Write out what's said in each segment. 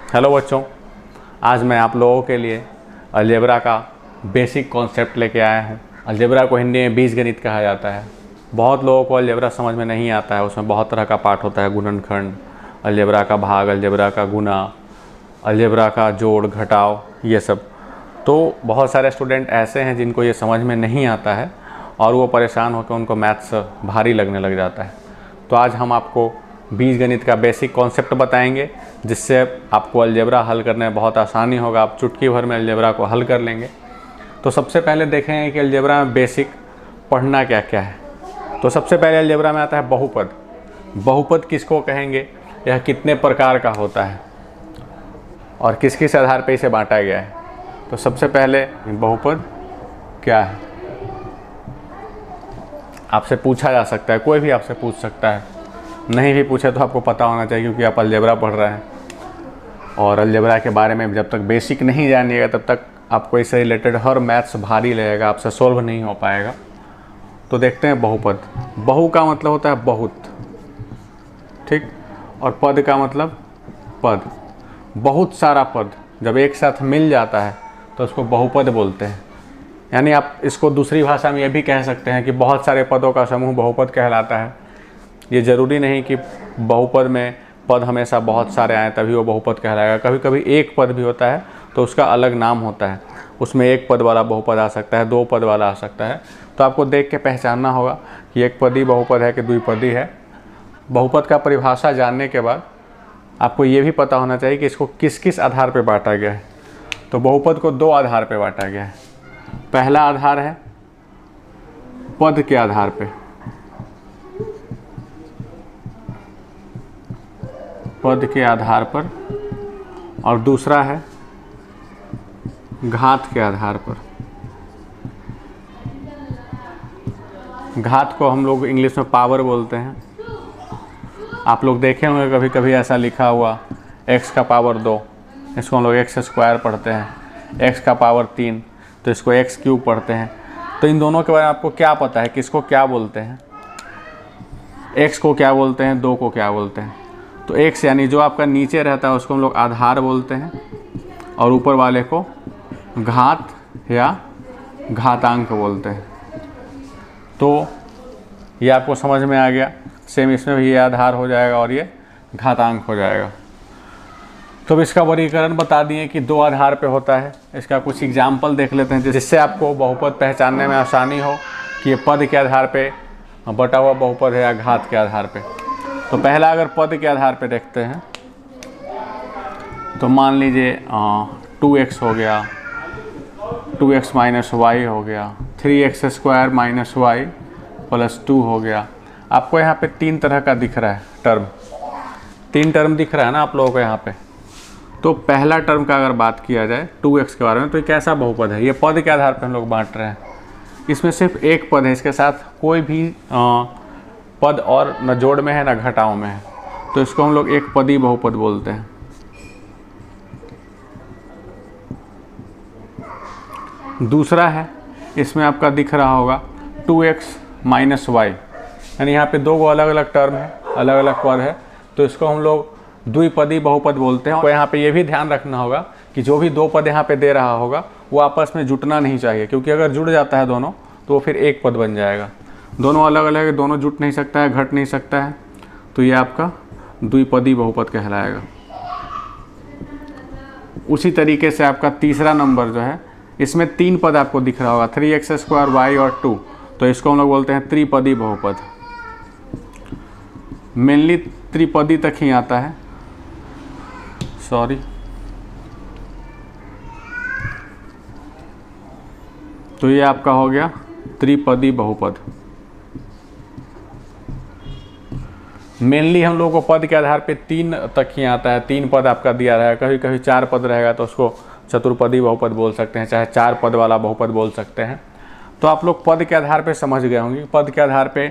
Hello बच्चों, आज मैं आप लोगों के लिए अलजेब्रा का बेसिक कॉन्सेप्ट लेके आया हूँ। अलजेब्रा को हिंदी में बीजगणित कहा जाता है। बहुत लोगों को अलजेब्रा समझ में नहीं आता है। उसमें बहुत तरह का पार्ट होता है, गुणनखंड, अलजेब्रा का भाग, अलजेब्रा का गुना, अलजेब्रा का जोड़ घटाव, ये सब। तो बहुत सारे स्टूडेंट ऐसे हैं जिनको ये समझ में नहीं आता है और वो परेशान होकर उनको मैथ्स भारी लगने लग जाता है। तो आज हम आपको बीजगणित का बेसिक कॉन्सेप्ट बताएंगे, जिससे आपको अलजेब्रा हल करने में बहुत आसानी होगा। आप चुटकी भर में अलजेब्रा को हल कर लेंगे। तो सबसे पहले देखेंगे कि अलजेब्रा में बेसिक पढ़ना क्या क्या है। तो सबसे पहले अलजेब्रा में आता है बहुपद। बहुपद किसको कहेंगे, यह कितने प्रकार का होता है और किस किस आधार पर इसे बांटा गया है। तो सबसे पहले बहुपद क्या है आपसे पूछा जा सकता है, कोई भी आपसे पूछ सकता है। नहीं भी पूछे तो आपको पता होना चाहिए, क्योंकि आप अलजेब्रा पढ़ रहे हैं। और अलजेब्रा के बारे में जब तक बेसिक नहीं जानिएगा तब तक आपको इससे रिलेटेड हर मैथ्स भारी लगेगा, आपसे सोल्व नहीं हो पाएगा। तो देखते हैं बहुपद। बहु का मतलब होता है बहुत, ठीक, और पद का मतलब पद। बहुत सारा पद जब एक साथ मिल जाता है तो उसको बहुपद बोलते हैं। यानी आप इसको दूसरी भाषा में ये भी कह सकते हैं कि बहुत सारे पदों का समूह बहुपद कहलाता है। ये ज़रूरी नहीं कि बहुपद में पद हमेशा बहुत सारे आए तभी वो बहुपद कहलाएगा। कभी कभी एक पद भी होता है तो उसका अलग नाम होता है। उसमें एक पद वाला बहुपद आ सकता है, दो पद वाला आ सकता है। तो आपको देख के पहचानना होगा कि एक पदी बहुपद है कि द्विपदी है। बहुपद का परिभाषा जानने के बाद आपको ये भी पता होना चाहिए कि इसको किस किस आधार पर बांटा गया है। तो बहुपद को दो आधार पर बांटा गया है। पहला आधार है पद के आधार पे, पद के आधार पर, और दूसरा है घात के आधार पर। घात को हम लोग इंग्लिश में पावर बोलते हैं। आप लोग देखे होंगे कभी कभी ऐसा लिखा हुआ x का पावर 2, इसको हम लोग x स्क्वायर पढ़ते हैं। x का पावर 3, तो इसको x क्यूब पढ़ते हैं। तो इन दोनों के बारे में आपको क्या पता है, किसको क्या बोलते हैं, x को क्या बोलते हैं, 2 को क्या बोलते हैं। तो x यानी जो आपका नीचे रहता है उसको हम लोग आधार बोलते हैं, और ऊपर वाले को घात या घातांक बोलते हैं। तो ये आपको समझ में आ गया। सेम इसमें भी ये आधार हो जाएगा और ये घातांक हो जाएगा। तो अब इसका वर्गीकरण बता दिए कि दो आधार पे होता है। इसका कुछ एग्जाम्पल देख लेते हैं जिससे आपको बहुपद पहचानने में आसानी हो कि ये पद के आधार पे बटा हुआ बहुपद है या घात के आधार पे। तो पहला अगर पद के आधार पे देखते हैं तो मान लीजिए 2x हो गया, 2x माइनस वाई हो गया, 3x square minus Y plus 2 हो गया। आपको यहाँ पे 3 तरह का दिख रहा है टर्म, 3 टर्म दिख रहा है ना आप लोगों को यहाँ पे। तो पहला टर्म का अगर बात किया जाए 2x के बारे में, तो ये कैसा बहुपद है, ये पद के आधार पे हम लोग बांट रहे हैं। इसमें सिर्फ एक पद है, इसके साथ कोई भी पद और न जोड़ में है न घटाव में है, तो इसको हम लोग एक पदी बहुपद बोलते हैं। दूसरा है, इसमें आपका दिख रहा होगा 2x माइनस वाई, यानी यहाँ पे 2 अलग अलग टर्म है, अलग अलग पद है, तो इसको हम लोग द्विपदी बहुपद बोलते हैं। तो यहाँ पे ये भी ध्यान रखना होगा कि जो भी 2 पद यहाँ पे दे रहा होगा वो आपस में जुटना नहीं चाहिए, क्योंकि अगर जुड़ जाता है दोनों तो वो फिर एक पद बन जाएगा। दोनों अलग अलग है, दोनों जुट नहीं सकता है, घट नहीं सकता है, तो ये आपका द्विपदी बहुपद कहलाएगा। उसी तरीके से आपका तीसरा नंबर जो है, इसमें 3 पद आपको दिख रहा होगा, 3x स्क्वायर वाई और 2, तो इसको हम लोग बोलते हैं त्रिपदी बहुपद। मेनली त्रिपदी तक ही आता है, सॉरी, तो ये आपका हो गया त्रिपदी बहुपद। मेनली हम लोगों को पद के आधार पे 3 तक ही आता है। 3 पद आपका दिया रहेगा, कभी कभी 4 पद रहेगा तो उसको चतुर्पदी बहुपद बोल सकते हैं, चाहे 4 पद वाला बहुपद बोल सकते हैं। तो आप लोग पद के आधार पे समझ गए होंगे। पद के आधार पे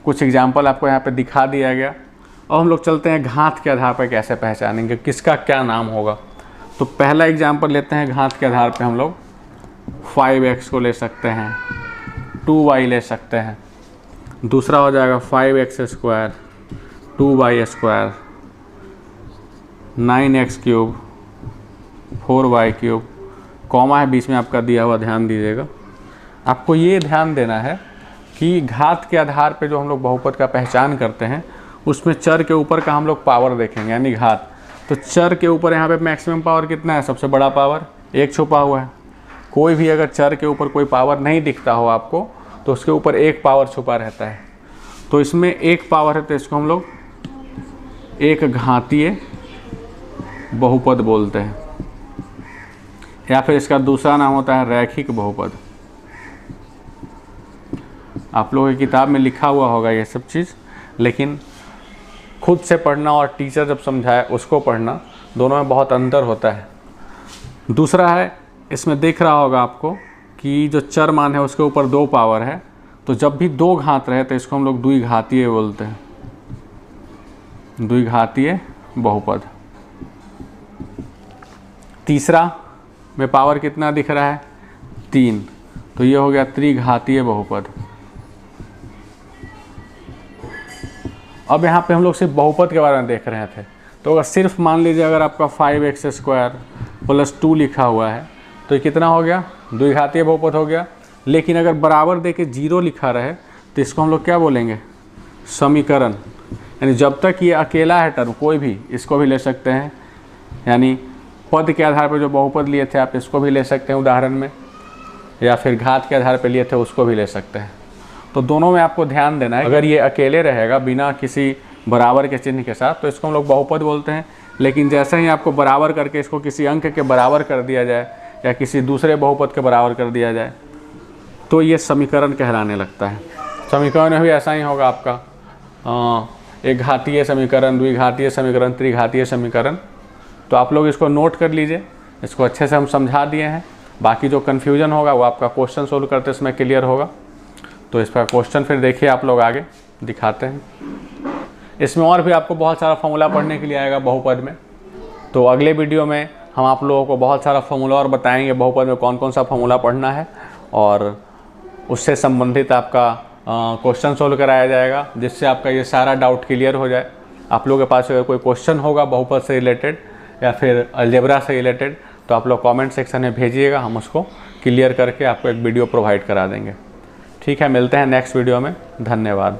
कुछ एग्जाम्पल आपको यहाँ पे दिखा दिया गया। और हम लोग चलते हैं घात के आधार पर कैसे पहचानेंगे, किसका क्या नाम होगा। तो पहला एग्जाम्पल लेते हैं घात के आधार पे हम लोग 5x को ले सकते हैं, 2y ले सकते हैं। दूसरा हो जाएगा 5x square 2y square 9x³ 4y³, comma है बीच में आपका दिया हुआ, ध्यान दीजिएगा। आपको ये ध्यान देना है कि घात के आधार पे जो हम लोग बहुपद का पहचान करते हैं उसमें चर के ऊपर का हम लोग पावर देखेंगे, यानी घात। तो चर के ऊपर यहाँ पे मैक्सिमम पावर कितना है, सबसे बड़ा पावर 1 छुपा हुआ है। कोई भी अगर चर के ऊपर कोई पावर नहीं दिखता हो आपको तो उसके ऊपर 1 पावर छुपा रहता है। तो इसमें 1 पावर है तो इसको हम लोग एक घातीय बहुपद बोलते हैं, या फिर इसका दूसरा नाम होता है रैखिक बहुपद। आप लोगों की किताब में लिखा हुआ होगा ये सब चीज़, लेकिन खुद से पढ़ना और टीचर जब समझाए उसको पढ़ना, दोनों में बहुत अंतर होता है। दूसरा है, इसमें दिख रहा होगा आपको कि जो चर मान है उसके ऊपर 2 पावर है, तो जब भी 2 घात रहे तो इसको हम लोग द्विघातीय बोलते हैं, द्विघातीय बहुपद। तीसरा में पावर कितना दिख रहा है, 3, तो ये हो गया त्रिघातीय बहुपद। अब यहाँ पे हम लोग सिर्फ बहुपद के बारे में देख रहे थे, तो अगर सिर्फ मान लीजिए अगर आपका 5x² + 2 लिखा हुआ है तो ये कितना हो गया, द्विघातीय बहुपद हो गया। लेकिन अगर बराबर दे के 0 लिखा रहे तो इसको हम लोग क्या बोलेंगे, समीकरण। यानी जब तक ये अकेला है टर्म, कोई भी इसको भी ले सकते हैं, यानी पद के आधार पर जो बहुपद लिए थे आप इसको भी ले सकते हैं उदाहरण में, या फिर घात के आधार पर लिए थे उसको भी ले सकते हैं। तो दोनों में आपको ध्यान देना है, अगर ये अकेले रहेगा बिना किसी बराबर के चिन्ह के साथ तो इसको हम लोग बहुपद बोलते हैं। लेकिन जैसे ही आपको बराबर करके इसको किसी अंक के बराबर कर दिया जाए या किसी दूसरे बहुपद के बराबर कर दिया जाए तो ये समीकरण कहलाने लगता है। समीकरण में भी ऐसा ही होगा आपका, एक घातीय समीकरण, द्विघातीय समीकरण, त्रिघातीय समीकरण। तो आप लोग इसको नोट कर लीजिए, इसको अच्छे से हम समझा दिए हैं। बाकी जो कन्फ्यूजन होगा वो आपका क्वेश्चन सोल्व करते समय क्लियर होगा। तो इसका क्वेश्चन फिर देखिए आप लोग, आगे दिखाते हैं। इसमें और भी आपको बहुत सारा फॉर्मूला पढ़ने के लिए आएगा बहुपद में। तो अगले वीडियो में हम आप लोगों को बहुत सारा फॉर्मूला और बताएंगे बहुपद में कौन कौन सा फॉर्मूला पढ़ना है, और उससे संबंधित आपका क्वेश्चन सोल्व कराया जाएगा, जिससे आपका ये सारा डाउट क्लियर हो जाए। आप लोगों के पास अगर कोई क्वेश्चन होगा बहुपद से रिलेटेड या फिर अलजेब्रा से रिलेटेड तो आप लोग कमेंट सेक्शन में भेजिएगा, हम उसको क्लियर करके आपको एक वीडियो प्रोवाइड करा देंगे। ठीक है, मिलते हैं नेक्स्ट वीडियो में। धन्यवाद।